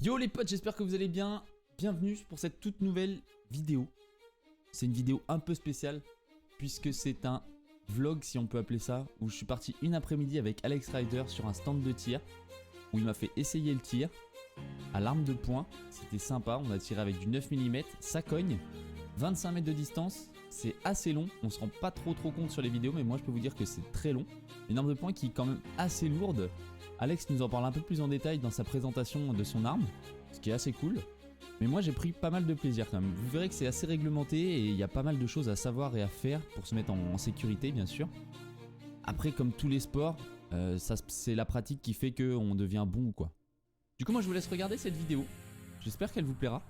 Yo les potes, j'espère que vous allez bien. Bienvenue pour cette toute nouvelle vidéo. C'est une vidéo un peu spéciale puisque c'est un vlog, si on peut appeler ça, où je suis parti une après-midi avec Alex Rider sur un stand de tir où il m'a fait essayer le tir à l'arme de poing. C'était sympa, on a tiré avec du 9 mm, ça cogne, 25 mètres de distance, c'est assez long, on se rend pas trop compte sur les vidéos, mais moi je peux vous dire que c'est très long. Une arme de poing qui est quand même assez lourde. Alex nous en parle un peu plus en détail dans sa présentation de son arme, ce qui est assez cool. Mais moi j'ai pris pas mal de plaisir quand même. Vous verrez que c'est assez réglementé et il y a pas mal de choses à savoir et à faire pour se mettre en sécurité bien sûr. Après comme tous les sports, c'est la pratique qui fait qu'on devient bon ou quoi. Du coup moi je vous laisse regarder cette vidéo. J'espère qu'elle vous plaira.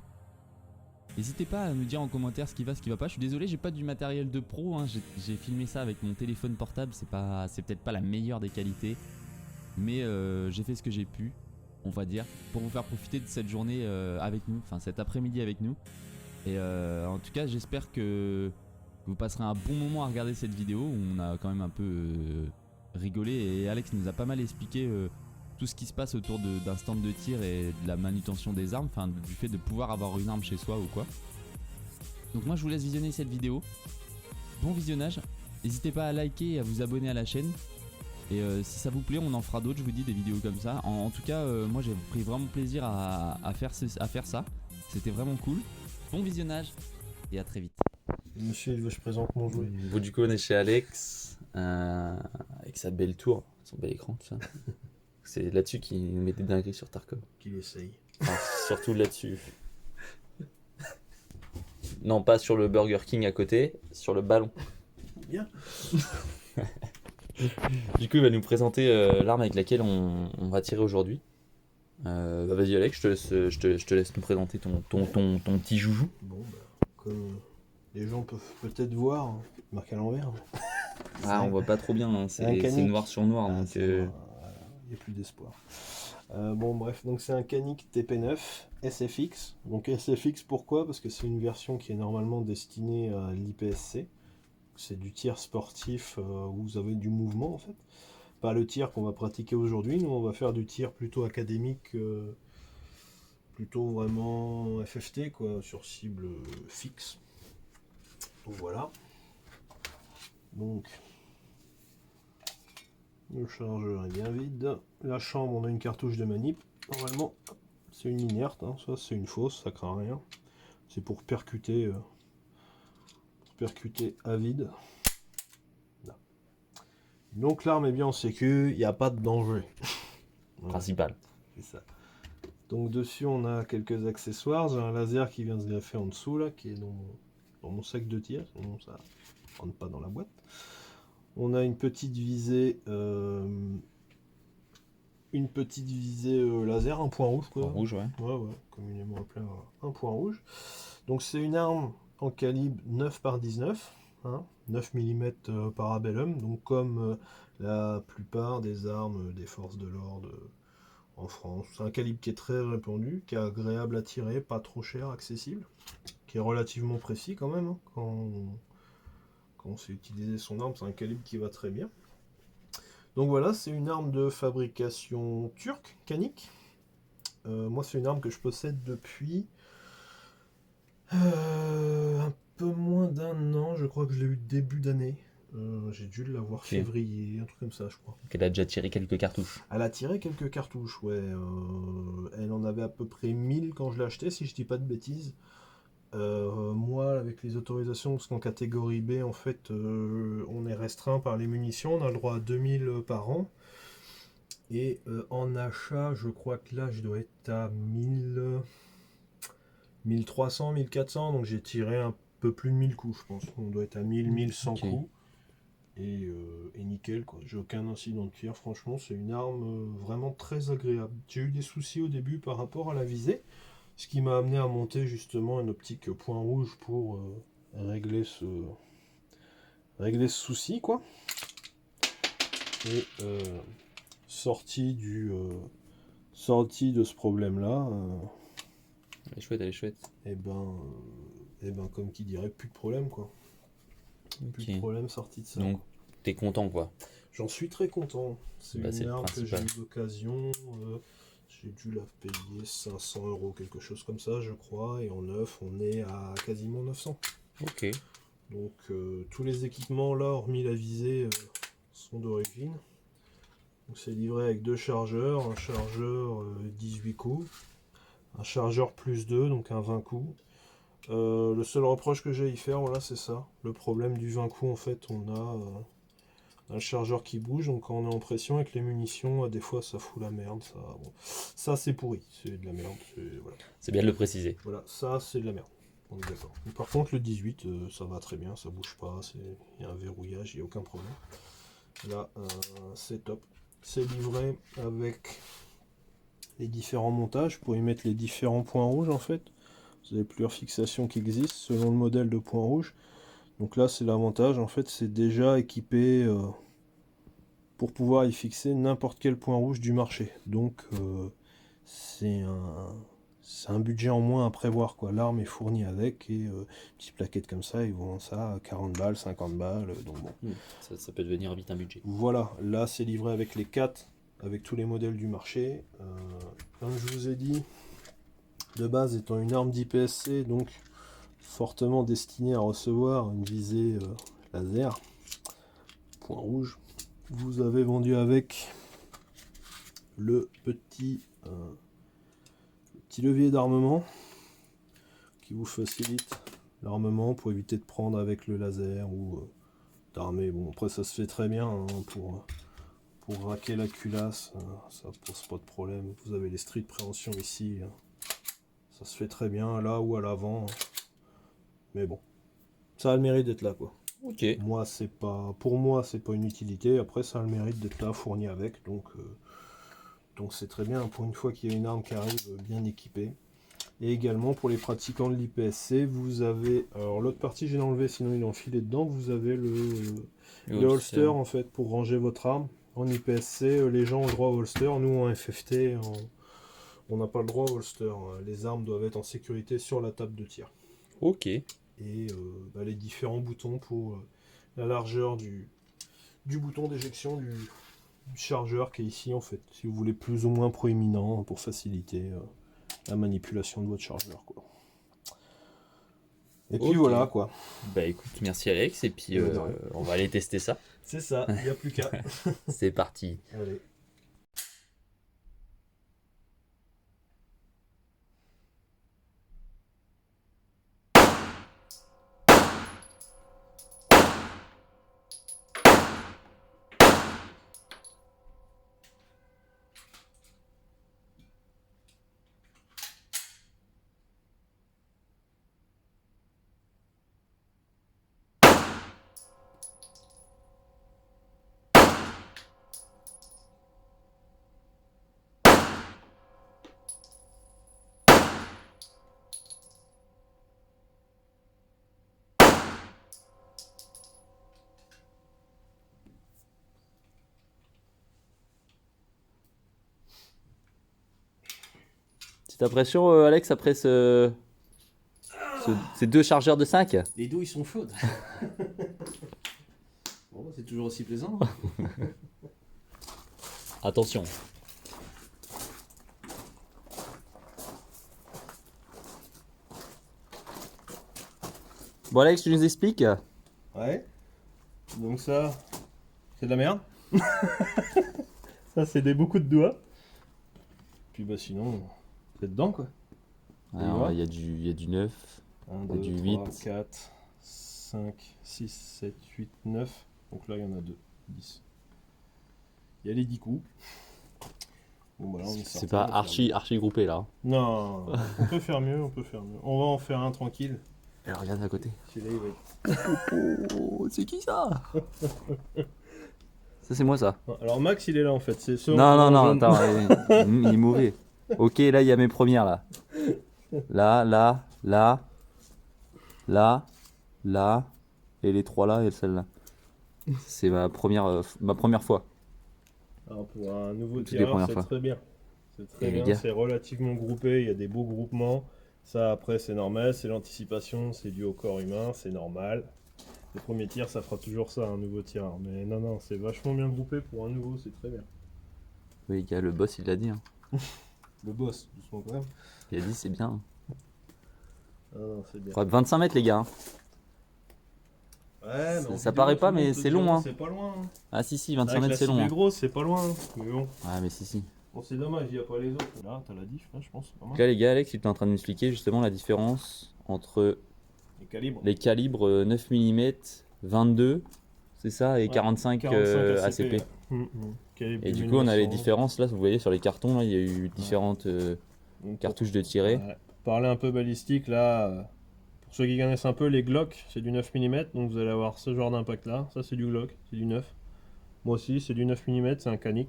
N'hésitez pas à me dire en commentaire ce qui va pas. Je suis désolé, j'ai pas du matériel de pro, hein. J'ai filmé ça avec mon téléphone portable. C'est peut-être pas la meilleure des qualités. Mais j'ai fait ce que j'ai pu, on va dire, pour vous faire profiter de cette journée avec nous, enfin cet après-midi avec nous. Et en tout cas, j'espère que vous passerez un bon moment à regarder cette vidéo où on a quand même un peu rigolé. Et Alex nous a pas mal expliqué tout ce qui se passe autour d'un stand de tir et de la manutention des armes, enfin du fait de pouvoir avoir une arme chez soi ou quoi. Donc moi je vous laisse visionner cette vidéo. Bon visionnage, n'hésitez pas à liker et à vous abonner à la chaîne. Et si ça vous plaît, on en fera d'autres, je vous dis, des vidéos comme ça. En tout cas, moi j'ai pris vraiment plaisir à faire ça. C'était vraiment cool. Bon visionnage et à très vite. Monsieur, il veut que je présente mon jouet. Bon, du coup, on est chez Alex avec sa belle tour, son bel écran, tout ça. C'est là-dessus qu'il met des dingueries sur Tarkov. Qu'il essaye. Enfin, surtout là-dessus. Non, pas sur le Burger King à côté, sur le ballon. Bien. Du coup, il va nous présenter l'arme avec laquelle on va tirer aujourd'hui. Vas-y Alex, je te laisse nous présenter ton petit joujou. Bon, comme les gens peuvent peut-être voir, marqué à l'envers. Ah, on voit pas trop bien, hein. C'est noir sur noir. Donc, il n'y a plus d'espoir. Bon, bref, donc c'est un Canik TP9 SFX. Donc SFX, pourquoi? Parce que c'est une version qui est normalement destinée à l'IPSC. C'est du tir sportif où vous avez du mouvement en fait. Pas le tir qu'on va pratiquer aujourd'hui, nous on va faire du tir plutôt académique, plutôt vraiment FFT quoi, sur cible fixe. Donc voilà. Donc le chargeur est bien vide. La chambre, on a une cartouche de manip. Normalement, c'est une inerte, hein. Ça c'est une fausse, ça craint rien. C'est pour percuter à vide. Là. Donc l'arme est bien en sécu, il n'y a pas de danger. principal. C'est ça. Donc dessus on a quelques accessoires. J'ai un laser qui vient se greffer en dessous là, qui est dans mon sac de tir, sinon ça rentre pas dans la boîte. On a une petite visée laser, un point rouge quoi. En rouge, ouais. Ouais, communément appelé un point rouge. Donc c'est une arme en calibre 9 par 19, hein, 9 mm parabellum, donc comme la plupart des armes des forces de l'ordre en France. C'est un calibre qui est très répandu, qui est agréable à tirer, pas trop cher, accessible, qui est relativement précis quand même, hein, quand on sait utiliser son arme, c'est un calibre qui va très bien. Donc voilà, c'est une arme de fabrication turque, Canik. Moi c'est une arme que je possède depuis un peu moins d'un an, je crois que je l'ai eu début d'année. J'ai dû l'avoir février, un truc comme ça je crois. Donc elle a déjà tiré quelques cartouches. Elle a tiré quelques cartouches, ouais. Elle en avait à peu près 1000 quand je l'ai acheté, si je dis pas de bêtises. Moi, avec les autorisations, parce qu'en catégorie B, en fait, on est restreint par les munitions, on a le droit à 2000 par an. Et en achat, je crois que là, je dois être à 1300, 1400, donc j'ai tiré un peu plus de 1000 coups, je pense. On doit être à 1100 Okay. coups. Et nickel, quoi. J'ai aucun incident de tir, franchement, c'est une arme vraiment très agréable. J'ai eu des soucis au début par rapport à la visée, ce qui m'a amené à monter justement une optique point rouge pour régler ce souci, quoi. Et sorti de ce problème-là, Elle est chouette, elle est chouette. et ben, comme qui dirait, plus de problème, quoi. Plus de problème sorti de ça. Donc, t'es content, quoi. J'en suis très content. C'est une arme que j'ai eu l'occasion J'ai dû la payer 500 €, quelque chose comme ça, je crois. Et en neuf, on est à quasiment 900. Ok. Donc tous les équipements là, hormis la visée, sont d'origine. Donc c'est livré avec deux chargeurs, un chargeur 18 coups, un chargeur plus 2, donc un 20 coups. Le seul reproche que j'ai à y faire, voilà, c'est ça. Le problème du 20 coups, en fait, on a un chargeur qui bouge, donc quand on est en pression avec les munitions, des fois ça fout la merde. Ça, bon. Ça c'est pourri, c'est de la merde. Voilà. C'est bien de le préciser. Voilà, ça c'est de la merde. On est d'accord. Mais par contre, le 18, ça va très bien, ça bouge pas, il y a un verrouillage, il n'y a aucun problème. Là, c'est top. C'est livré avec les différents montages pour y mettre les différents points rouges en fait. Vous avez plusieurs fixations qui existent selon le modèle de points rouges. Donc là, c'est l'avantage, en fait, c'est déjà équipé pour pouvoir y fixer n'importe quel point rouge du marché. Donc c'est un budget en moins à prévoir, quoi. L'arme est fournie avec et petites plaquettes comme ça, ils vont ça à 40 balles, 50 balles. Donc bon. Ça peut devenir vite un budget. Voilà, là c'est livré avec les 4, avec tous les modèles du marché. Comme je vous ai dit, de base étant une arme d'IPSC, donc fortement destinée à recevoir une visée laser, point rouge. Vous avez vendu avec le petit levier d'armement qui vous facilite l'armement pour éviter de prendre avec le laser ou d'armer. Bon, après ça se fait très bien hein, pour raquer la culasse, ça pose pas de problème. Vous avez les stries de préhension ici, ça se fait très bien là ou à l'avant. Mais bon, ça a le mérite d'être là quoi. Ok. Moi c'est pas, pour moi c'est pas une utilité. Après ça a le mérite d'être là fourni avec, donc c'est très bien pour une fois qu'il y a une arme qui arrive bien équipée. Et également pour les pratiquants de l'IPSC, vous avez, alors l'autre partie j'ai enlevé sinon il est enfilé dedans, vous avez le holster en fait pour ranger votre arme. En IPSC, les gens ont le droit au holster, nous en FFT, on n'a pas le droit au holster. Les armes doivent être en sécurité sur la table de tir. Ok. Et les différents boutons pour la largeur du bouton d'éjection du chargeur qui est ici en fait, si vous voulez plus ou moins proéminent pour faciliter la manipulation de votre chargeur quoi. Et puis voilà quoi. Bah écoute, merci Alex, et puis on va aller tester ça. C'est ça, il n'y a plus qu'à. C'est parti. Allez. Petite impression Alex après ces deux chargeurs de 5? Les dos ils sont chaudes. Bon, c'est toujours aussi plaisant. Attention. Bon Alex, tu nous expliques? Ouais. Donc ça, c'est de la merde. Ça, c'est des beaucoup de doigts. Puis bah sinon, c'est dedans quoi. Alors, il y a du 9. 1, Il y a 2, du 3, 8. 4, 5, 6, 7, 8, 9. Donc là, il y en a 2, 10. Il y a les 10 coups. Bon, bah là, on est sorti, C'est pas on va faire archi groupé là. mieux. Non, on peut faire mieux, on peut faire mieux. On va en faire un tranquille. Alors regarde à côté. Celui-là, il va être... Oh, c'est qui ça? Ça c'est moi ça. Alors Max, il est là en fait. C'est Non, attends, il est mauvais. Ok, là il y a mes premières là. Là, et les trois là et celle-là. C'est ma première fois. Alors pour un nouveau Toutes les tireur, premières c'est fois. très bien. C'est très Et les bien, gars. c'est relativement groupé, il y a des beaux groupements. Ça après c'est normal, c'est l'anticipation, c'est dû au corps humain, c'est normal. Le premier tir, ça fera toujours ça, un nouveau tireur. Mais non, c'est vachement bien groupé pour un nouveau, c'est très bien. Oui, gars, le boss il l'a dit. Hein. le boss, doucement quand même. Il a dit c'est bien. Ah non, c'est bien. Faudrait 25 mètres les gars. Hein. Ouais, mais Ça paraît pas, mais c'est long. Hein. C'est pas loin. Hein. Ah si, C'est 25 vrai que mètres la c'est long. cible est Hein. grosse, c'est pas loin. Mais bon. Ouais, mais si. Bon, c'est dommage, il n'y a pas les autres. Là, t'as la diff, hein, je pense. Pas mal. Là les gars, Alex, il était en train de m'expliquer justement la différence entre Les calibres. 9 mm 22, c'est ça, et Ouais, 45, 45 ACP. ouais. Calibre Et du 1900. coup, on a les différences là, vous voyez sur les cartons, là, il y a eu différentes Donc, cartouches de tirée. ouais. Pour parler un peu balistique, là, pour ceux qui connaissent un peu, les Glock, c'est du 9 mm, donc vous allez avoir ce genre d'impact là. Ça, c'est du Glock, c'est du 9. Moi aussi, c'est du 9 mm, c'est un canic.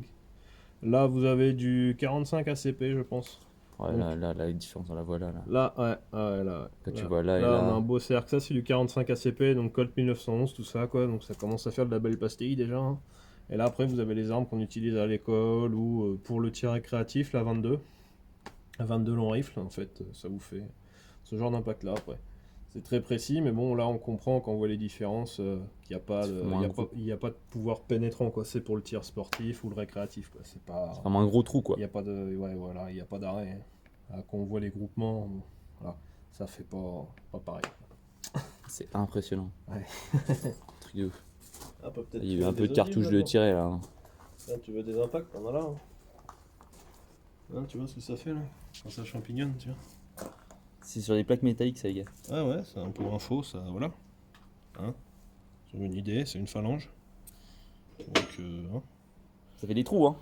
Là, vous avez du 45 ACP, je pense. Ouais, Donc, là, la différence, on la voit là. là, ouais, là. Quand tu Là. vois là et Là, là. on a un beau cercle. Ça, c'est du 45 ACP, donc Colt 1911, tout ça, quoi. Donc, ça commence à faire de la belle pastille déjà. Hein. Et là, après, vous avez les armes qu'on utilise à l'école ou pour le tir récréatif, la 22. La 22 long rifle, en fait, ça vous fait ce genre d'impact là, après. C'est très précis, mais bon, là, on comprend quand on voit les différences qu'il n'y a pas de, il y a pas de pouvoir pénétrant, quoi. C'est pour le tir sportif ou le récréatif, quoi. C'est pas. C'est vraiment un gros trou, quoi. Il n'y a pas de, ouais, voilà, il n'y a pas d'arrêt. Hein. Là, quand on voit les groupements, voilà, ça fait pas pareil. C'est impressionnant. Ouais. Truc de ouf. Ah, peut-être Il y a eu un peu de cartouches de tirer là. Hein. Là, tu veux des impacts, t'en as là. Hein. Hein, tu vois ce que ça fait là quand ça champignon, tu vois. C'est sur des plaques métalliques, ça, les gars. Ouais, c'est un peu info, ça, voilà. Hein, sur une idée, c'est une phalange. Donc, hein. Ça fait des trous, hein.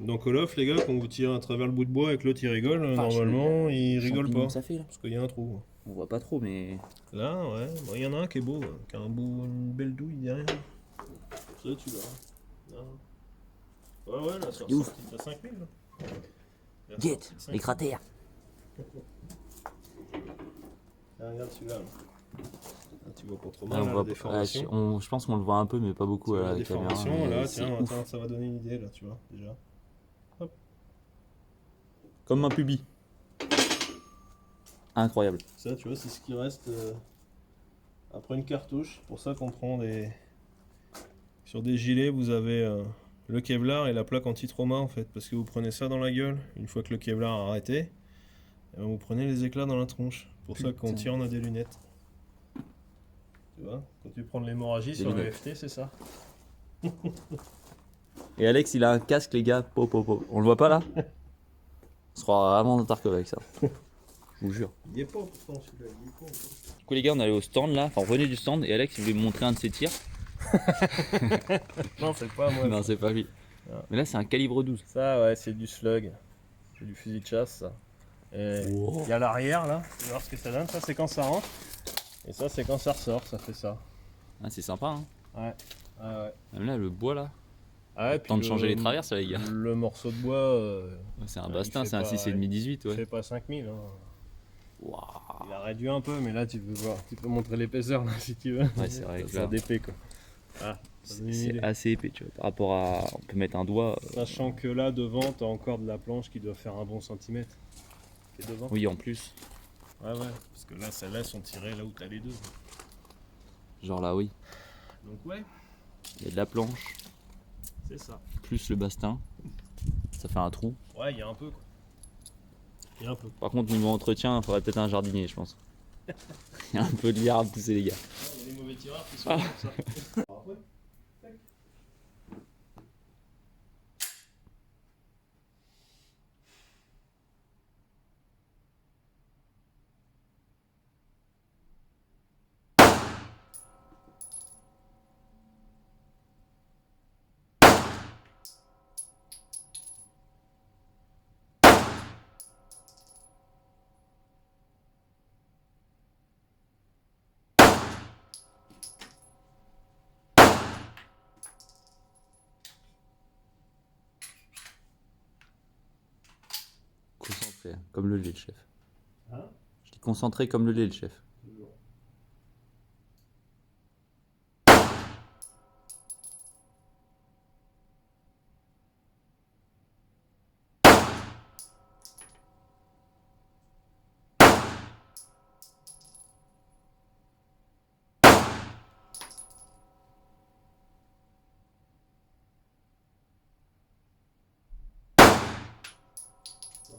Dans Call of, les gars, quand vous tirez à travers le bout de bois et que l'autre il rigole, normalement il rigole pas. Ça fait, là. Parce qu'il y a un trou. On voit pas trop, mais. Là, ouais, bon, il y en a un qui est beau, qui a une belle douille derrière. Ça, tu l'as. Ouais, là, ça ouf. à 5000. Là. Get, les cratères. Ah, regarde celui-là. Là. Ah, tu vois pas trop Ah, mal on là, voit la déformation. je pense qu'on le voit un peu, mais pas beaucoup Tu à vois la la caméra. déformation, mais là, c'est tiens, ouf. attends, ça va donner une idée, là, tu vois, déjà. Comme un pubis. Incroyable. Ça, tu vois, c'est ce qui reste après une cartouche. C'est pour ça qu'on prend des... Sur des gilets, vous avez le Kevlar et la plaque anti-trauma, en fait. Parce que vous prenez ça dans la gueule, une fois que le Kevlar a arrêté, et vous prenez les éclats dans la tronche. Pour ça qu'on tire, on a des lunettes. Tu vois, quand tu prends de l'hémorragie sur le FT, c'est ça. Et Alex, il a un casque, les gars. On le voit pas là? On sera vraiment dans Tarkov avec ça. Je vous jure. Il est pas pourtant celui-là, il est pas. Du coup, les gars, on allait au stand là. Enfin, on revenait du stand et Alex, il voulait me montrer un de ses tirs. Non, c'est pas moi. Non, c'est pas lui. Ah. Mais là, c'est un calibre 12. Ça, ouais, c'est du slug. C'est du fusil de chasse, ça. Et il y a l'arrière là, tu vas voir ce que ça donne. Ça, c'est quand ça rentre. Et ça, c'est quand ça ressort, ça fait ça. Ah, c'est sympa, hein. Ouais. Ah, ouais. Même là, le bois là. Ah, et Temps de changer les traverses, là, les gars. Le morceau de bois, Ouais, c'est un il bastin, fait c'est un pas- 6,5 18, il ouais. fait pas 5000. Hein. Waouh. Il a réduit un peu, mais là, tu peux voir, tu peux montrer l'épaisseur là si tu veux. Ouais, c'est vrai que C'est là, un DP quoi. Ah, ça donne une c'est idée. assez épais, tu vois. Par rapport à. On peut mettre un doigt. Sachant que là, devant, t'as encore de la planche qui doit faire un bon centimètre. Qui est devant. Oui, en plus. Ouais, parce que là, celles-là sont tirées là où t'as les deux. Genre là, oui. Donc, ouais, Il y a de la planche, c'est ça. plus le bastin. Ça fait un trou. Ouais, il y a un peu quoi. Il y a un peu. Par contre, niveau entretien, il faudrait peut-être un jardinier, je pense. Il y a un peu de lierre à pousser, les gars. Il y a des mauvais tireurs qui sont comme ça. Concentré, hein, comme le lait, le chef. Hein? Je dis concentré comme le lait, le chef. Toujours.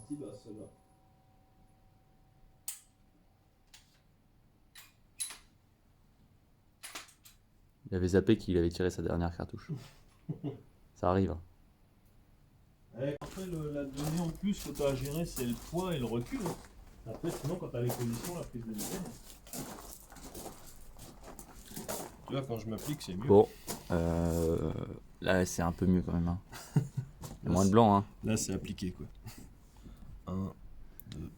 partie basse, celle-là. Il avait zappé qu'il avait tiré sa dernière cartouche. Ça arrive. Hein. Après, la donnée en plus que tu as à gérer, c'est le poids et le recul. Après, sinon, quand tu as les positions, la prise de vitesse. Tu vois, quand je m'applique, c'est mieux. Bon, là c'est un peu mieux quand même. Hein. Il y a moins de blanc. Hein. Là, c'est appliqué, quoi. 1, 2,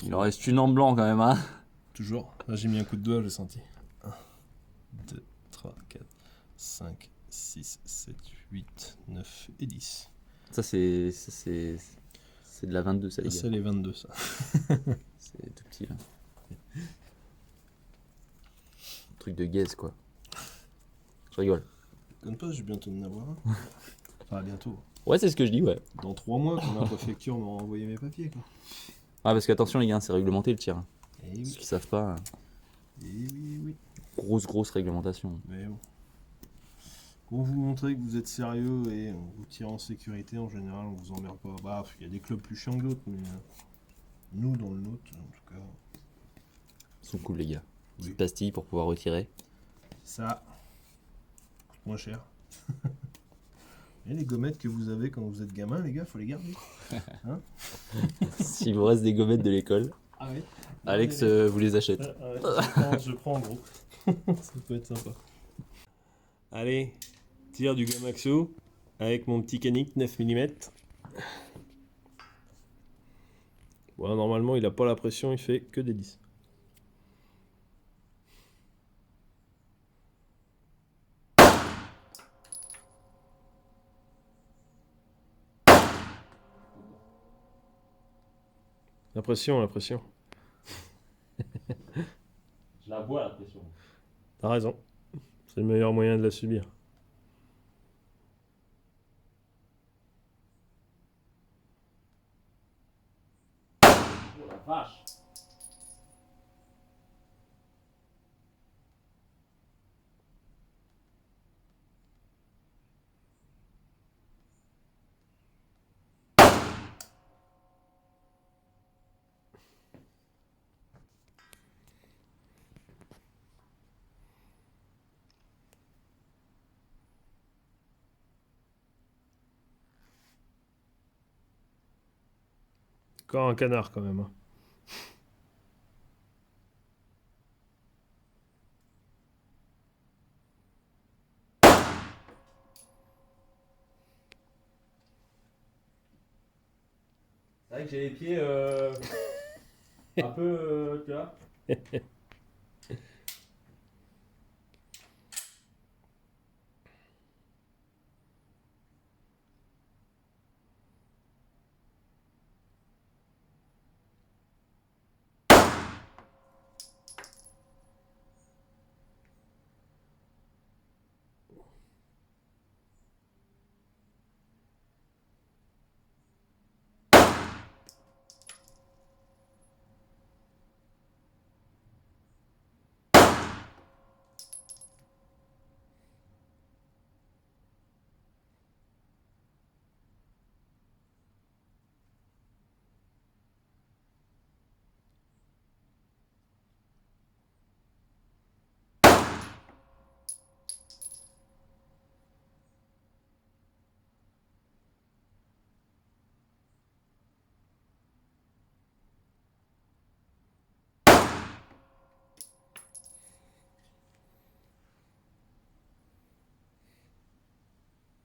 Il en reste une en blanc quand même. Hein. toujours. Là, j'ai mis un coup de doigt, j'ai senti. 1, 2, 3, 4, 5, 6, 7, 8, 9 et 10. Ça c'est de la 22 ça les gars. C'est les 22, ça. C'est tout petit là. Un truc de gaze quoi. Je rigole. Comme pas, je vais bientôt en avoir un. Enfin, bientôt. Ouais, c'est ce que je dis, ouais. Dans 3 mois, quand la préfecture m'aura envoyé mes papiers, quoi. Ah, parce qu'attention les gars, c'est réglementé le tir. Hein. Eh Ceux oui. qui savent pas, Oui. grosse réglementation. Mais bon. Pour vous montrer que vous êtes sérieux et on vous tire en sécurité, en général, on vous emmerde pas. Bah, il y a des clubs plus chiants que d'autres, mais nous, dans le nôtre, en tout cas. Ils sont cool les gars. Oui. Petite pastille pour pouvoir retirer. Ça coûte moins cher. Et les gommettes que vous avez quand vous êtes gamin, les gars, faut les garder. Hein? S'il vous reste des gommettes de l'école, Ah oui. Alex vous les achète. Je prends en gros. Ça peut être sympa. Allez, tire du Gamaxo avec mon petit canic 9 mm. Voilà, normalement, il a pas la pression, il fait que des 10. La pression. Je la vois la pression. T'as raison. C'est le meilleur moyen de la subir. Oh la vache. Encore un canard quand même. Hein. C'est vrai que j'ai les pieds un peu, tu vois.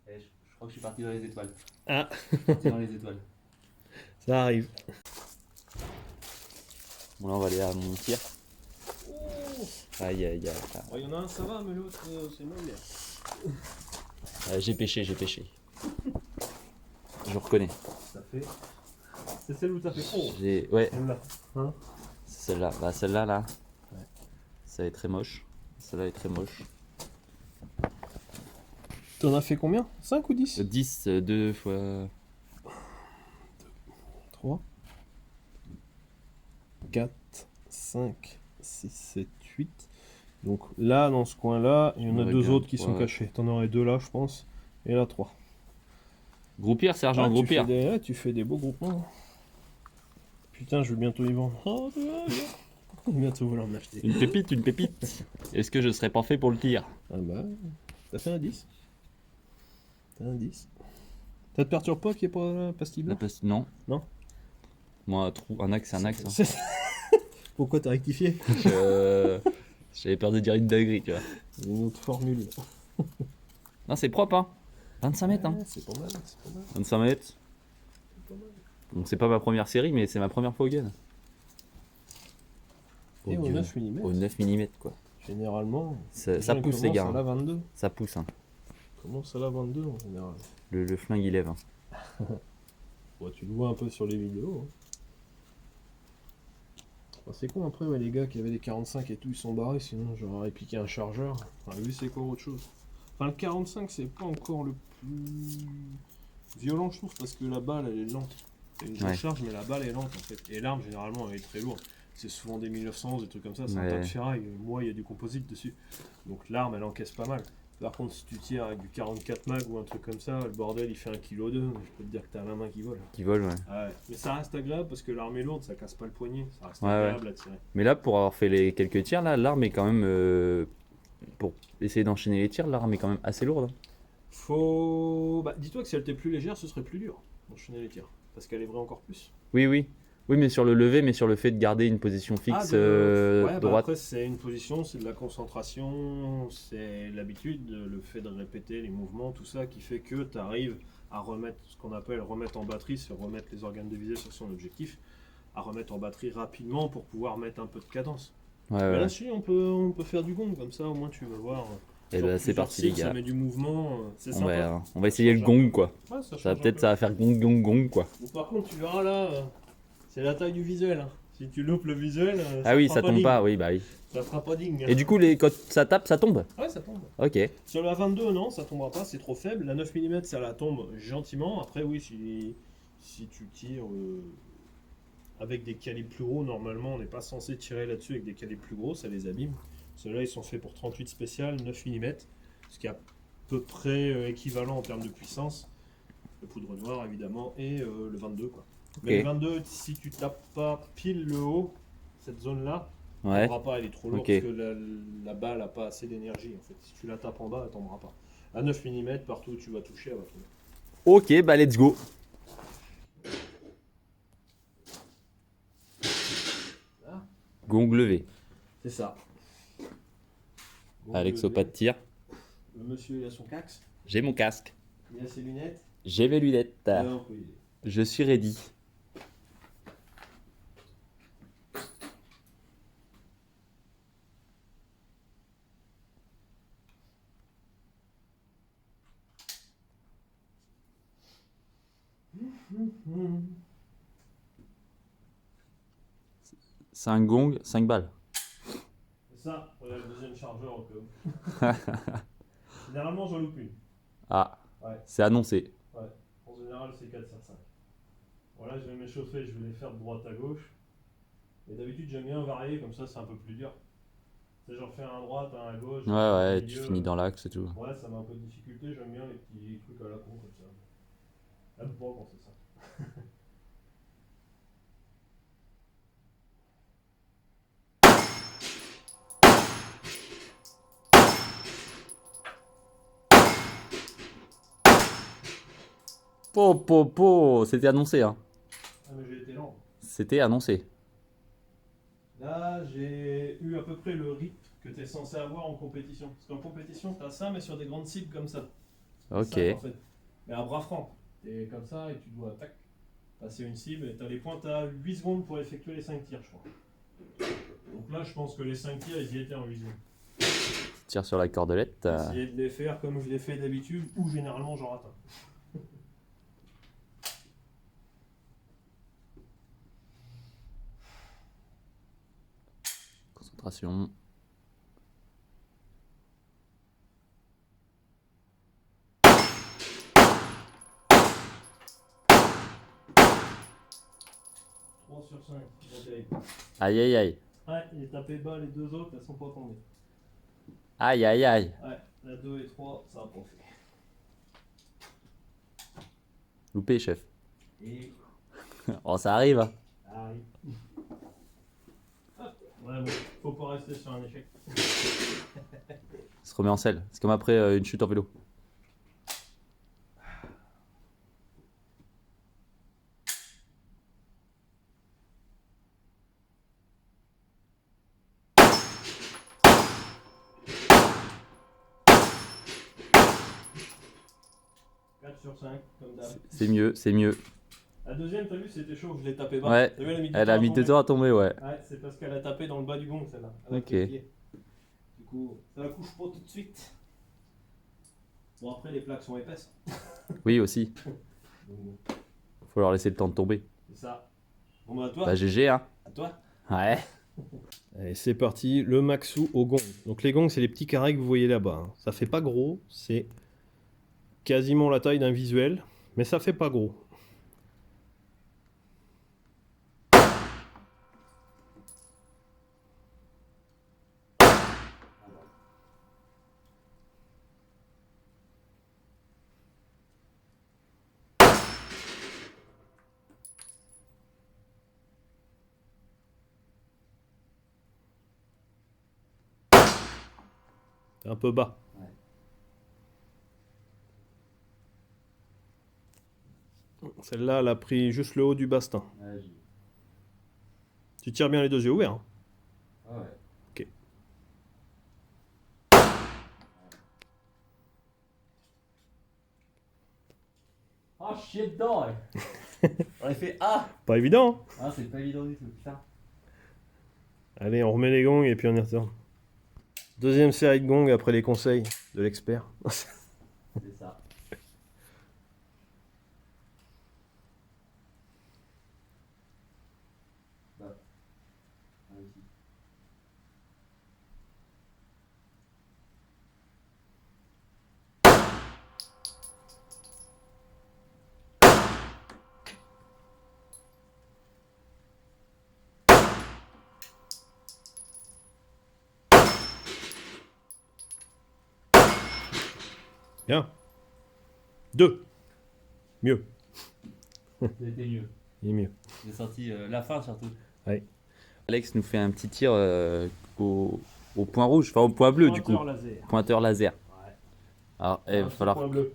Je crois que je suis parti dans les étoiles. Ah, Je suis parti dans les étoiles. ça arrive. Bon là on va aller à mon tir. Aïe. Il y en a un, ça va, mais l'autre, c'est moyen. J'ai pêché. Je reconnais. Ça fait. C'est celle où ça fait. Oh, Ouais, celle-là. Hein? c'est celle-là. Bah celle-là là. Ouais. Ça est très moche. Celle-là est très moche. T'en as fait combien? 5 ou 10? 10, 2 fois. 3, 4, 5, 6, 7, 8. Donc là, dans ce coin-là, il y en a Ouais, 2 bien, autres qui sont ouais. cachés. T'en aurais 2 là, je pense. Et là, 3. Groupir, sergent, Tu groupir. fais des beaux groupements. Putain, je vais bientôt y vendre. Oh, je vais bientôt vouloir m'acheter. Une pépite, une pépite. Est-ce que je serais pas fait pour le tir? Ah bah, t'as fait un 10. T'as un 10. Ça te perturbe pas qu'il n'y ait pas pastille La blanche? pastille, non. Non. Moi, un axe, c'est un axe. Hein. Pourquoi t'as rectifié? J'avais peur de dire une dinguerie, tu vois. Une autre formule. Non, c'est propre, hein. 25 mètres, hein. Ouais, c'est pas mal, c'est pas mal. 25 mètres. C'est pas mal. Donc, c'est pas ma première série, mais c'est ma première fois au gun. Et au 9 mm. Au 9 mm, quoi. Généralement, Ça pousse, les gars. à la 22. Ça pousse, hein. Commence à la 22 en général. Le flingue, il lève. Hein. Bon, tu le vois un peu sur les vidéos. Hein. Bon, c'est con après, ouais, les gars qui avaient des 45 et tout, ils sont barrés, sinon j'aurais piqué un chargeur. Enfin, lui, c'est quoi autre chose? Enfin, le 45, c'est pas encore le plus violent, je trouve, parce que la balle, elle est lente. C'est une grosse charge, mais la balle est lente en fait. Et l'arme, généralement, elle est très lourde. C'est souvent des 1911, des trucs comme ça, c'est un tas de ferraille. Moi, il y a du composite dessus. Donc l'arme, elle encaisse pas mal. Par contre, si tu tires avec du 44 mag ou un truc comme ça, le bordel, il fait 1,2 kg. Je peux te dire que t'as la main qui vole. Qui vole, ouais. Ouais. Mais ça reste agréable parce que l'arme est lourde, ça casse pas le poignet. Ça reste agréable à tirer. Mais là, pour avoir fait les quelques tirs, là, l'arme est quand même... pour essayer d'enchaîner les tirs, l'arme est quand même assez lourde. Faut... Bah, dis-toi que si elle était plus légère, ce serait plus dur d'enchaîner les tirs. Parce qu'elle est vraie encore plus. Oui, oui. Oui, mais sur le lever, mais sur le fait de garder une position fixe ouais, droite. Après, c'est une position, c'est de la concentration, c'est l'habitude, le fait de répéter les mouvements, tout ça qui fait que tu arrives à remettre ce qu'on appelle remettre en batterie, c'est remettre les organes de visée sur son objectif, à remettre en batterie rapidement pour pouvoir mettre un peu de cadence. Ouais, Mais ouais. là-dessus, on peut faire du gong comme ça, au moins tu vas voir. Et bah, c'est parti, les gars. Ça met du mouvement, c'est sympa. On va essayer le gong, quoi. Ouais, Ça va peut-être ça va faire gong, gong, gong, quoi. Bon, par contre, tu verras là. C'est la taille du visuel. Hein. Si tu loupes le visuel. Ah oui, ça tombe pas, oui, bah oui. Ça fera pas digne. Et du coup, quand ça tape, ça tombe? Ouais, ça tombe. Ok. Sur la 22, non, ça tombera pas, c'est trop faible. La 9 mm, ça la tombe gentiment. Après, oui, si tu tires avec des calibres plus gros, normalement, on n'est pas censé tirer là-dessus avec des calibres plus gros, ça les abîme. Ceux-là, ils sont faits pour 38 spécial, 9 mm, ce qui est à peu près équivalent en termes de puissance. Le poudre noire, évidemment, et le 22, quoi. Mais le 22, si tu tapes pas pile le haut, cette zone-là, elle tombera pas, elle est trop lourde parce que la balle n'a pas assez d'énergie en fait. Si tu la tapes en bas, elle tombera pas. À 9 mm, partout où tu vas toucher, elle va tomber. Ok, bah let's go. Là. Gong levé. C'est ça. Alex au pas de tir. Le monsieur, il a son cax. J'ai mon casque. Il a ses lunettes. J'ai mes lunettes. Je suis ready. C'est un gong, 5 balles. C'est ça, voilà le deuxième chargeur au cas où. Généralement, j'en loupe une. Ah, ouais. C'est annoncé. Ouais, en général, c'est 4 sur 5. Voilà, je vais m'échauffer, je vais les faire de droite à gauche. Et d'habitude, j'aime bien varier, comme ça, c'est un peu plus dur. Tu sais, j'en fais un à droite, un à gauche. Ouais, tu finis dans l'axe et tout. Ouais, ça m'a un peu de difficulté, j'aime bien les petits trucs à la con comme ça. J'aime pas quand c'est ça. C'était annoncé, hein. Ah, mais j'ai été lent. C'était annoncé. Là, j'ai eu à peu près le rythme que tu es censé avoir en compétition. Parce qu'en compétition, tu as ça, mais sur des grandes cibles comme ça. Ok. Ça, en fait. Mais à bras franc. Tu es comme ça et tu dois tac, passer une cible. Et tu as les points, tu as 8 secondes pour effectuer les 5 tirs, je crois. Donc là, je pense que les 5 tirs, ils y étaient en 8 secondes. Tire sur la cordelette. Essayer de les faire comme je les fais d'habitude, ou généralement j'en rate un. Concentration. Sur 5. Aïe aïe aïe. Ouais, il est tapé bas, les deux autres, elles sont pas tombées. Aïe aïe aïe. Ouais, la 2 et 3, ça a pas fait. Loupé, chef. Et... Oh, ça arrive, hein. Ça arrive. Hop. Ouais, bon, faut pas rester sur un échec. Ça se remet en selle. C'est comme après une chute en vélo. Sur 5, comme d'hab. C'est mieux, c'est mieux. La deuxième, t'as vu, c'était chaud, je l'ai tapé bas. Ouais, T'as vu, elle a mis 2 temps à tomber, ouais. Ouais, c'est parce qu'elle a tapé dans le bas du gong, celle-là. avec Ok. les pieds. Du coup, ça la couche pas tout de suite. Bon, après, les plaques sont épaisses. Oui, aussi. Donc, bon, Faut leur laisser le temps de tomber. c'est ça. Bon, bah, à toi. Bah, GG, hein. À toi. Ouais. Allez, c'est parti, le Maxou au gong. Donc, les gongs, c'est les petits carrés que vous voyez là-bas. Hein. Ça fait pas gros, c'est quasiment la taille d'un visuel, mais ça fait pas gros. C'est un peu bas. Celle-là, elle a pris juste le haut du bastin. Tu tires bien les deux yeux ouverts. Hein. Ah ouais. Ok. Ah, chier dedans, ouais. On a fait A. Pas évident. Hein. Ah, c'est pas évident du tout, putain. Allez, on remet les gongs et puis on y retourne. Deuxième série de gongs après les conseils de l'expert. C'est ça. Bah. Réussi. Bien. 2. Mieux. C'était mieux. Il est mieux. J'ai senti la fin surtout. Ouais. Alex nous fait un petit tir au point rouge, enfin au point bleu du coup. Laser. Pointeur laser. Ouais. Alors, Un il va petit falloir. point bleu.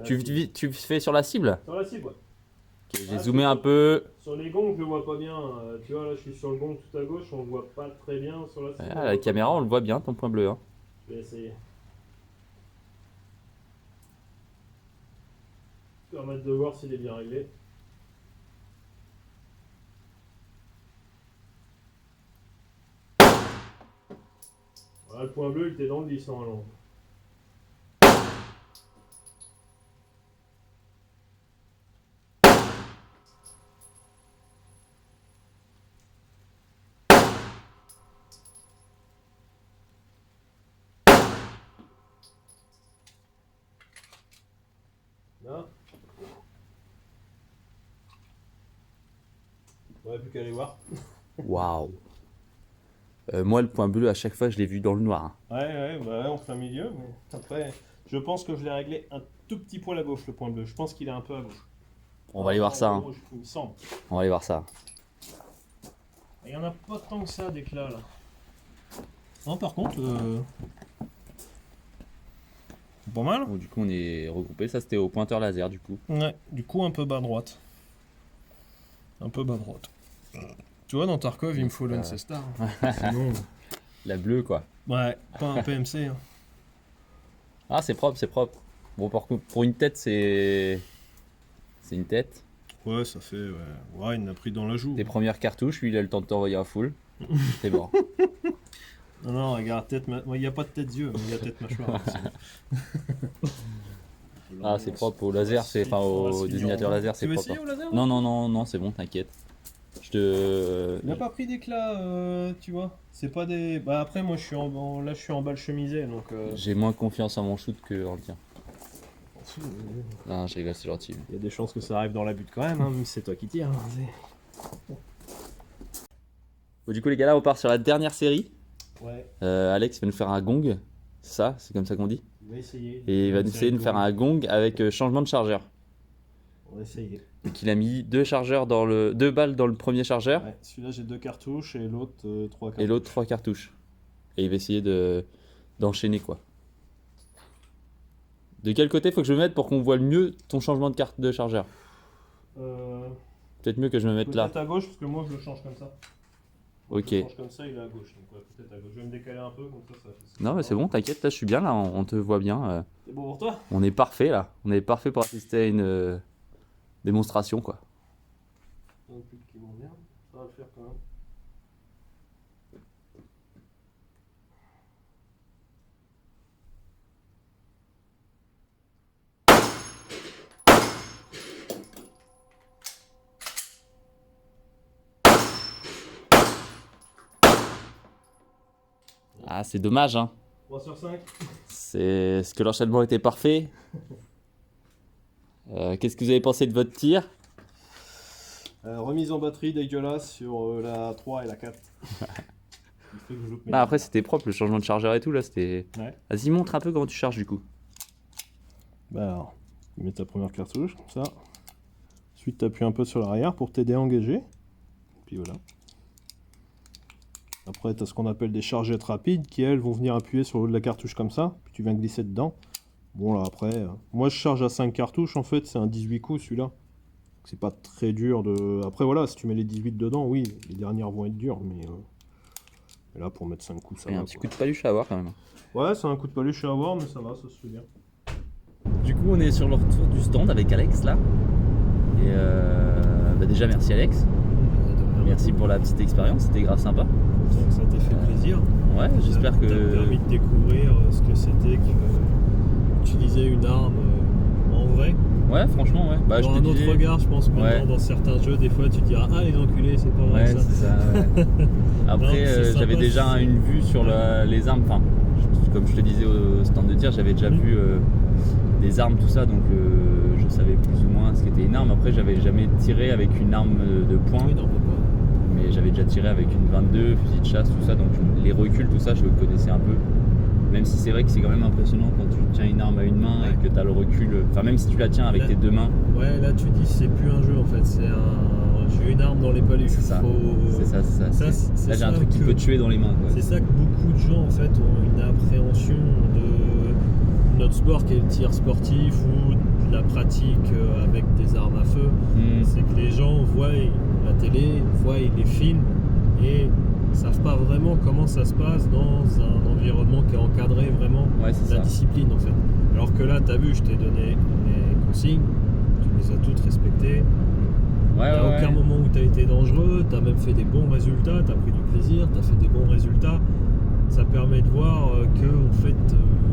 Tu fais sur la cible? Sur la cible, ouais. Ok, j'ai Ah, zoomé c'est un ça. peu. Sur les gongs, je le vois pas bien. Tu vois, là, je suis sur le gong tout à gauche, on le voit pas très bien sur la cible. Ah, la caméra, on le voit bien, ton point bleu. Hein. Je vais essayer. Permettre de voir s'il est bien réglé. Voilà, le point bleu, il était dans le 10 normalement. Là. Ouais, plus qu'à aller voir. Waouh. Moi, le point bleu, à chaque fois, je l'ai vu dans le noir. Hein. Ouais, bah ouais, on fait un milieu, mais après, je pense que je l'ai réglé un tout petit poil à gauche, le point bleu. Je pense qu'il est un peu à gauche. On va aller voir ça. Hein. Rouge, il me semble. On va aller voir ça. Il y en a pas tant que ça d'éclat là. Non, par contre, pas mal. Bon, du coup, on est regroupé. Ça, c'était au pointeur laser, du coup. Ouais, du coup, un peu bas droite. Un peu bas droite. Tu vois, dans Tarkov, il me faut l'Ancestar. Sinon. La bleue, quoi. Ouais, pas un PMC. Hein. Ah, c'est propre, c'est propre. Bon, pour une tête, c'est. C'est une tête. Ouais, ça fait. Ouais, il en a pris dans la joue. Tes premières cartouches, lui, il a le temps de t'envoyer un full. T'es mort. Non, regarde, tête. Il n'y a pas de tête yeux, mais il y a tête mâchoire. Ah, c'est propre. Au laser, c'est. Enfin, au désignateur laser, c'est tu veux propre. essayer au laser? Non, c'est bon, t'inquiète. Je te. Il n'a pas pris d'éclat, tu vois. C'est pas des. Bah après, moi, je suis là, je suis en balle chemisée, donc. J'ai moins confiance en mon shoot que en le tien. Non, je rigole, c'est gentil. Il y a des chances que ça arrive dans la butte quand même, hein, même si c'est toi qui tires. Hein, Bon, du coup, les gars, là, on part sur la dernière série. ouais, Alex va nous faire un gong. C'est ça? C'est comme ça qu'on dit? on va essayer. Et il va essayer de nous faire un gong avec changement de chargeur. On va essayer. Donc il a mis 2 balles dans le premier chargeur Ouais, celui-là j'ai 2 cartouches et l'autre 3 cartouches. et l'autre 3 cartouches. Et il va essayer d'enchaîner quoi. De quel côté faut que je me mette pour qu'on voit le mieux ton changement de carte de chargeur? Peut-être mieux que je me mette là. Peut-être à gauche parce que moi je le change comme ça. Ok. Je le change comme ça, il est à gauche. Donc ouais, peut-être à gauche. Je vais me décaler un peu comme ça fait. Non mais c'est bon, t'inquiète, là je suis bien là, on te voit bien. C'est bon pour toi? On est parfait là. On est parfait pour assister à une démonstration quoi. Un truc qui m'emmerde, ça va le faire quand même. Ah c'est dommage hein. 3 sur 5. C'est ce que l'enchaînement était parfait. Qu'est-ce que vous avez pensé de votre tir? Remise en batterie dégueulasse sur la 3 et la 4. Il fait que je loupe mes Bah après tirs. c'était propre, le changement de chargeur et tout là c'était... Ouais. Vas-y montre un peu comment tu charges du coup. Bah alors, tu mets ta première cartouche, comme ça. Ensuite, tu appuies un peu sur l'arrière pour t'aider à engager. Puis voilà. Après, tu as ce qu'on appelle des chargettes rapides qui, elles, vont venir appuyer sur le haut de la cartouche comme ça. Puis tu viens glisser dedans. Bon, là, après, moi, je charge à 5 cartouches. En fait, c'est un 18 coups, celui-là. C'est pas très dur de... Après, voilà, si tu mets les 18 dedans, oui, les dernières vont être dures. Mais là, pour mettre 5 coups, ça Il y a va. un petit Quoi. coup de paluche à avoir quand même. Ouais, c'est un coup de paluche à avoir, mais ça va, ça se fait bien. Du coup on est sur le retour du stand avec Alex là. Et bah déjà merci Alex. Merci pour la petite expérience, c'était grave sympa. Content que ça t'ait fait plaisir. Ouais, j'espère Ça t'a permis que... de découvrir ce que c'était qu'utiliser une arme en vrai. Ouais franchement ouais. Bah, Dans je un te autre disais... regard, je pense, maintenant, Ouais. dans certains jeux, des fois tu diras ah les enculés, c'est pas vrai Ouais ça. c'est ça. Ouais. Après Non, c'est sympa, j'avais déjà c'est- une vue sur les armes. Enfin, comme je te disais au stand de tir, j'avais déjà vu des armes tout ça, donc je savais plus ou moins ce qu'était une arme. Après j'avais jamais tiré avec une arme de poing. Oui, non, mais pas. Mais j'avais déjà tiré avec une 22, fusil de chasse, tout ça, donc les reculs, tout ça, je le connaissais un peu. Même si c'est vrai que c'est quand même impressionnant quand tu tiens une arme à une main et que tu as le recul. Enfin, même si tu la tiens avec Là- tes deux mains, Ouais, là tu dis c'est plus un jeu en fait, c'est j'ai une arme dans les paluches. c'est ça. C'est ça, c'est ça. Ça, C'est- c'est Là, j'ai un ça truc qui que- peut tuer dans les mains. Quoi. C'est ça que beaucoup de gens en fait ont une appréhension de notre sport qui est le tir sportif ou de la pratique avec des armes à feu. Hmm. C'est que les gens voient la télé, voient les films et savent pas vraiment comment ça se passe dans un environnement qui est encadré vraiment Ouais, c'est la ça. discipline en fait. Alors que là, tu as vu, je t'ai donné les consignes, tu les as toutes respectées. Il Ouais, n'y a ouais, aucun ouais. moment où tu as été dangereux, tu as même fait des bons résultats, tu as pris du plaisir, tu as fait des bons résultats. Ça permet de voir que en fait,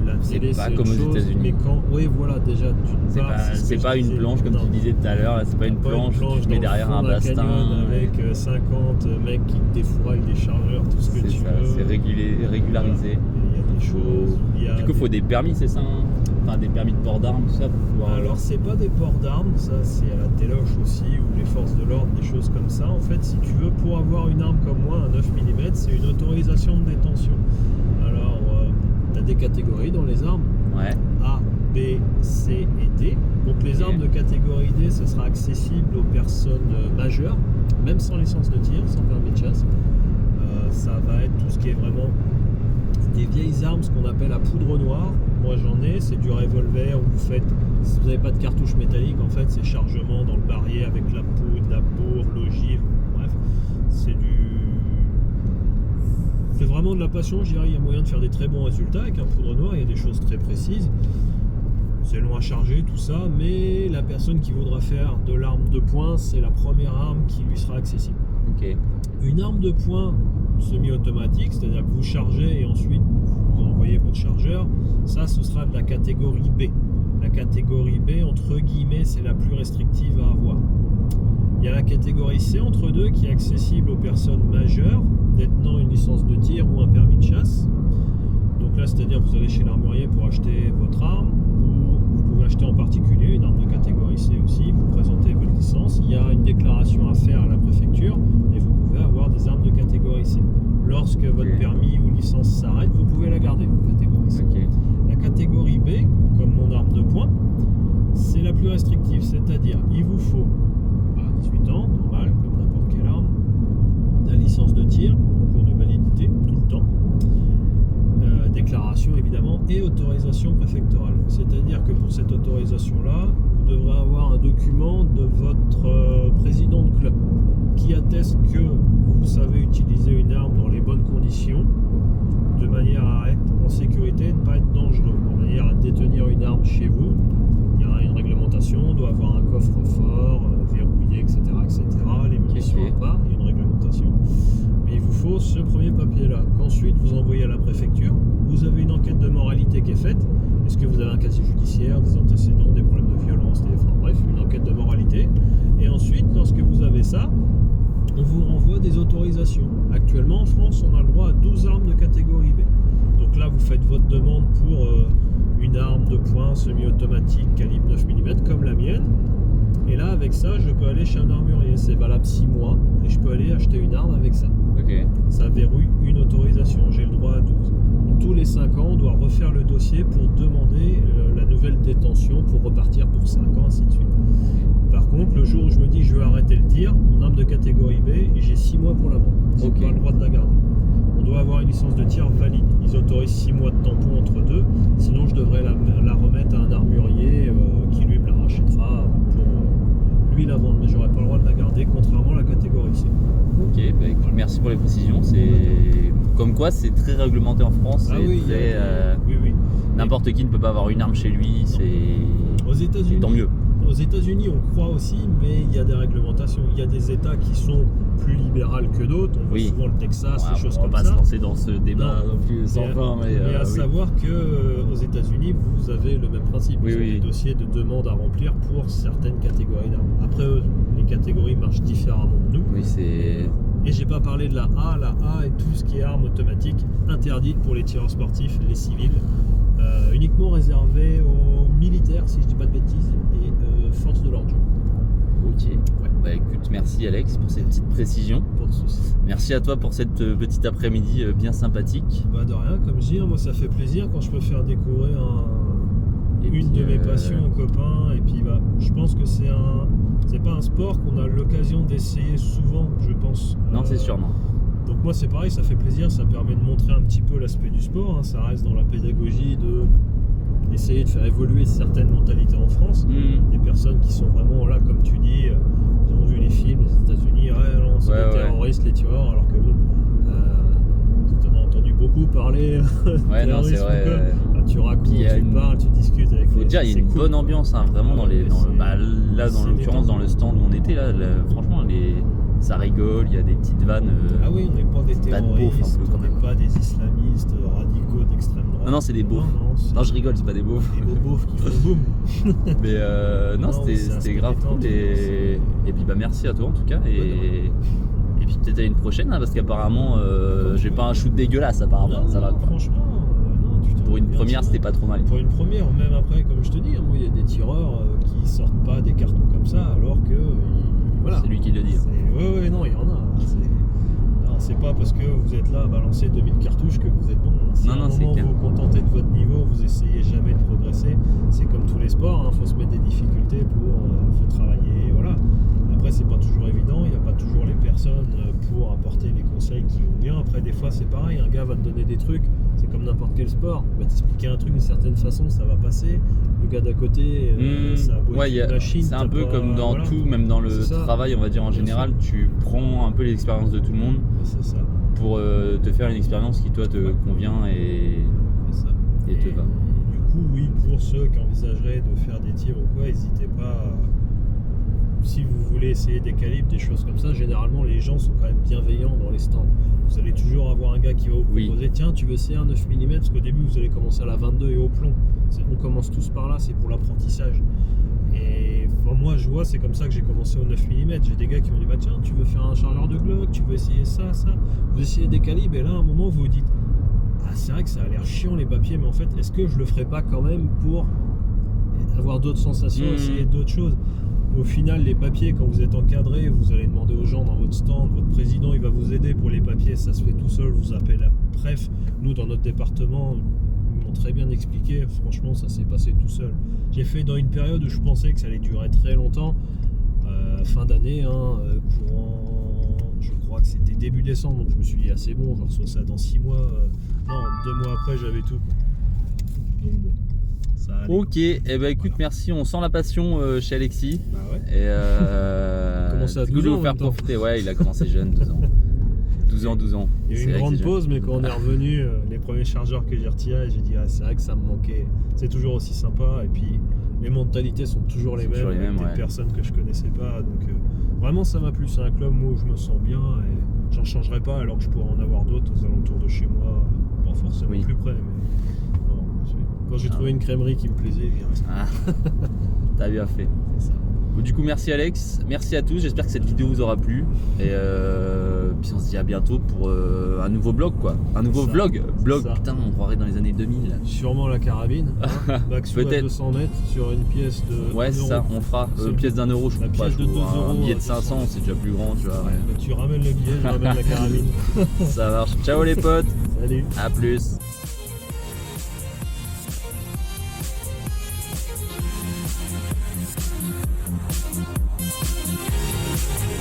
la C'est télé pas c'est comme une aux chose, États-Unis. mais quand... Oui, voilà, déjà, d'une C'est part, pas, ce que c'est je pas une disais. planche comme Non. tu disais tout à l'heure, là, c'est pas une Pas planche, où tu te dans mets le derrière fond un d'un bastin. canyon avec 50 mecs qui te défouraillent des chargeurs, tout ce que C'est tu ça, veux. c'est régularisé. Il y a des choses. Il y a Du coup, il faut des permis, c'est ça hein. Enfin, des permis de port d'armes, tout ça pour pouvoir. Alors c'est pas des ports d'armes, ça c'est à la téloche aussi, ou les forces de l'ordre, des choses comme ça. En fait, si tu veux, pour avoir une arme comme moi, un 9 mm, c'est une autorisation de détention. Alors, tu as des catégories dans les armes, Ouais. A, B, C et D. Donc les Ok. armes de catégorie D, ce sera accessible aux personnes majeures, même sans licence de tir, sans permis de chasse. Ça va être tout ce qui est vraiment des vieilles armes, ce qu'on appelle à poudre noire. Moi j'en ai, c'est du revolver où vous faites, si vous n'avez pas de cartouche métallique, en fait c'est chargement dans le barillet avec la poudre, la bourre, l'ogive, bref, c'est vraiment de la passion, je dirais. Il y a moyen de faire des très bons résultats avec un poudre noire, il y a des choses très précises. C'est long à charger, tout ça, mais la personne qui voudra faire de l'arme de poing, c'est la première arme qui lui sera accessible. Ok. Une arme de poing semi-automatique, c'est-à-dire que vous chargez et ensuite vous envoyez votre chargeur, ça ce sera de la catégorie B. La catégorie B, entre guillemets, c'est la plus restrictive à avoir. Il y a la catégorie C entre deux qui est accessible aux personnes majeures détenant une licence de tir ou un permis de chasse. Donc là, c'est-à-dire que vous allez chez l'armurier pour acheter votre arme, ou vous pouvez acheter en particulier une arme de catégorie C aussi, vous présentez votre licence, il y a une déclaration à faire à la préfecture et vous pouvez avoir des armes de catégorie C. Lorsque votre Ok. permis ou licence s'arrête, vous pouvez la garder, catégorie C. Ok. La catégorie B, comme mon arme de poing, c'est la plus restrictive, c'est-à-dire il vous autorisation préfectorale. C'est-à-dire que pour cette autorisation-là, vous devrez avoir un document de votre président de club qui atteste que vous savez utiliser une arme dans les bonnes conditions, de manière à être en sécurité et ne pas être dangereux, de manière à détenir une arme chez vous. Il y a une réglementation, on doit avoir un coffre-fort, verrouillé, etc., etc. Les munitions à part, il y a une réglementation. Mais il vous faut ce premier papier-là, qu'ensuite vous envoyez à la préfecture. Vous avez une enquête de moralité qui est faite. Est-ce que vous avez un casier judiciaire, des antécédents, des problèmes de violence, bref, une enquête de moralité. Et ensuite, lorsque vous avez ça, on vous renvoie des autorisations. Actuellement, en France, on a le droit à 12 armes de catégorie B. Donc là, vous faites votre demande pour une arme de poing semi-automatique calibre 9 mm comme la mienne. Et là, avec ça, je peux aller chez un armurier. C'est valable 6 mois et je peux aller acheter une arme avec ça. Ok. Ça verrouille une autorisation. J'ai le droit à 12. Tous les 5 ans, on doit refaire le dossier pour demander la nouvelle détention pour repartir pour 5 ans, ainsi de suite. Par contre, le jour où je me dis je vais arrêter le tir, mon arme de catégorie B, et j'ai 6 mois pour la vendre. J'ai pas le droit de la garder. On doit avoir une licence de tir valide. Ils autorisent 6 mois de tampon entre deux. Sinon, je devrais la remettre à un armurier qui lui me la rachètera pour lui la vendre. Mais j'aurais pas le droit de la garder, contrairement à la catégorie C. Ok, bah écoute, merci pour les précisions. C'est comme quoi c'est très réglementé en France. Ah oui, très, oui. N'importe qui ne peut pas avoir une arme chez lui. Aux États-Unis, tant mieux. Aux États-Unis, on croit aussi, mais il y a des réglementations. Il y a des États qui sont plus libérales que d'autres. On voit souvent le Texas, des choses comme ça. On va pas se lancer dans ce débat non plus sans fin. Mais à savoir qu'aux États-Unis, vous avez le même principe. Ils ont des dossiers de demande à remplir pour certaines catégories d'armes. Après, les catégories marchent différemment de nous. Oui, c'est... Et j'ai pas parlé de la A. La A est tout ce qui est arme automatique interdite pour les tireurs sportifs, les civils. Uniquement réservé aux militaires, si je dis pas de bêtises, et forces de l'ordre. Ok. Ouais. Bah écoute, merci Alex pour ces petites précisions. Pas de soucis. Merci à toi pour cette petite après-midi bien sympathique. Bah de rien, comme je dis, moi ça fait plaisir quand je peux faire découvrir une de mes passions aux copains. Et puis bah, je pense que c'est pas un sport qu'on a l'occasion d'essayer souvent, je pense. Non, c'est sûr, non. Donc moi c'est pareil, ça fait plaisir, ça permet de montrer un petit peu l'aspect du sport, hein. Ça reste dans la pédagogie d'essayer de faire évoluer certaines mentalités en France. Des personnes qui sont vraiment là, comme tu dis, ils ont vu les films, les États-Unis, non, c'est les terroristes, les tueurs, alors que bon, tu en as entendu beaucoup parler. Ouais, non, c'est vrai. Tu racontes, tu parles, tu discutes avec. Faut dire, il y a une bonne ambiance, hein, vraiment dans l'occurrence dans le stand où on était là, franchement ça rigole, il y a des petites vannes. Ah oui, on n'est pas des terroristes, un peu, on n'est pas des islamistes radicaux d'extrême droite. Non, c'est des beaufs. Non, je rigole, c'est pas des beaufs. Des beaux beaufs qui font boum. Mais non, c'était grave cool. Et puis bah merci à toi en tout cas. Et puis peut-être à une prochaine, hein, parce qu'apparemment j'ai pas un shoot dégueulasse apparemment. Non, ça va. Franchement, pour une première, c'était pas trop mal. Pour une première, même après, comme je te dis, il y a des tireurs qui sortent pas des cartons comme ça, alors que voilà. C'est lui qui le dit. Oui, non, il y en a. C'est pas parce que vous êtes là à balancer 2000 cartouches que vous êtes bon. Si à un moment vous vous contentez de votre niveau, vous essayez jamais de progresser. C'est comme tous les sports, faut se mettre des difficultés faut travailler, voilà. Après, c'est pas toujours évident, il n'y a pas toujours les personnes pour apporter les conseils qui vont bien. Après, des fois, c'est pareil, un gars va te donner des trucs, c'est comme n'importe quel sport, il va t'expliquer un truc d'une certaine façon, ça va passer. Le gars d'à côté, ça a beau être une machine. C'est un peu comme dans tout, même dans le travail, on va dire en général, tu prends un peu l'expérience de tout le monde pour te faire une expérience qui, toi, te convient et te va. Du coup, oui, pour ceux qui envisageraient de faire des tirs ou quoi, n'hésitez pas. Si vous voulez essayer des calibres, des choses comme ça, généralement les gens sont quand même bienveillants dans les stands. Vous allez toujours avoir un gars qui va vous proposer tiens, tu veux essayer un 9 mm, parce qu'au début vous allez commencer à la 22 et au plomb. On commence tous par là, c'est pour l'apprentissage. Et moi je vois, c'est comme ça que j'ai commencé au 9 mm. J'ai des gars qui m'ont dit bah tiens, tu veux faire un chargeur de Glock, tu veux essayer ça. Vous essayez des calibres et là à un moment vous vous dites ah c'est vrai que ça a l'air chiant les papiers, mais en fait est-ce que je le ferais pas quand même pour avoir d'autres sensations, essayer d'autres choses. Au final, les papiers, quand vous êtes encadré, vous allez demander aux gens dans votre stand, votre président, il va vous aider pour les papiers, ça se fait tout seul, vous appelez la préf. Nous, dans notre département, ils m'ont très bien expliqué, franchement, ça s'est passé tout seul. J'ai fait dans une période où je pensais que ça allait durer très longtemps, fin d'année, courant, je crois que c'était début décembre, donc je me suis dit, ah c'est bon, je reçois ça dans 6 mois. Non, 2 mois après, j'avais tout. Donc bon. Ça allait. Ok, et bah écoute, merci, on sent la passion chez Alexis. Bah ouais. Et a commencé à c'est cool 12 de ans vous en faire même temps. profiter. Ouais, il a commencé jeune, 12 ans. 12 ans. Il y a eu C'est une vrai que grande c'est jeune. pause, mais quand on est revenu, les premiers chargeurs que j'ai retirés, j'ai dit ah, c'est vrai que ça me manquait. C'est toujours aussi sympa. Et puis les mentalités sont toujours les C'est mêmes, toujours les avec mêmes, des ouais. personnes que je connaissais pas. Donc vraiment ça m'a plu. C'est un club où je me sens bien et j'en changerai pas, alors que je pourrais en avoir d'autres aux alentours de chez moi, pas forcément Oui. plus près. Mais non, quand j'ai trouvé une crèmerie qui me plaisait, j'y reste. Ah, t'as bien fait. C'est ça. Bon, du coup, merci Alex, merci à tous. J'espère que cette vidéo vous aura plu. Et puis on se dit à bientôt pour un nouveau vlog, quoi. Un nouveau C'est ça. vlog. Vlog, C'est ça. putain, on croirait dans les années 2000. Sûrement la carabine, hein. Backswing à Peut-être. 200 mètres sur une pièce de Ouais, 1 c'est euro. ça, on fera C'est une pièce d'1 euro, je la crois pas. pièce de 2 Un euros billet à de 500, 200. c'est déjà plus grand, tu vois. Ouais. Bah, tu ramènes le billet, je ramène la carabine. Ça marche. Ciao les potes, Salut. à plus.